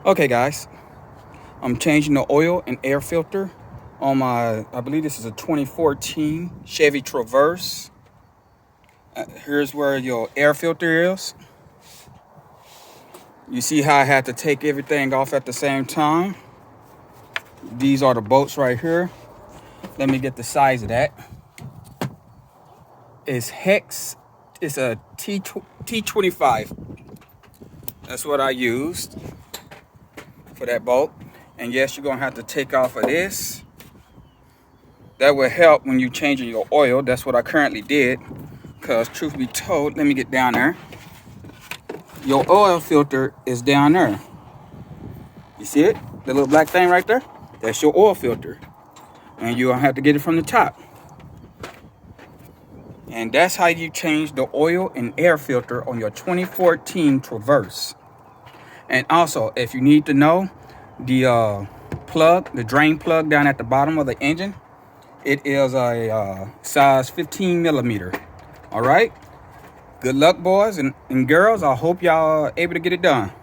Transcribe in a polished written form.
Okay guys, I'm changing the oil and air filter on my, I believe this is a 2014 Chevy Traverse. Here's where your air filter is. You see how I had to take everything off at the same time? These are the bolts right here. Let me get the size of that. It's hex, it's a T25. That's what I used for that bolt. And yes, you're gonna have to take off of this. That will help when you're changing your oil. That's what I currently did. Because truth be told, let me get down there. Your oil filter is down there. You see it? The little black thing right there? That's your oil filter. And you're gonna have to get it from the top. And that's how you change the oil and air filter on your 2014 Traverse. And also, if you need to know, the plug, the drain plug down at the bottom of the engine, it is a size 15 millimeter. All right. Good luck, boys and girls. I hope y'all are able to get it done.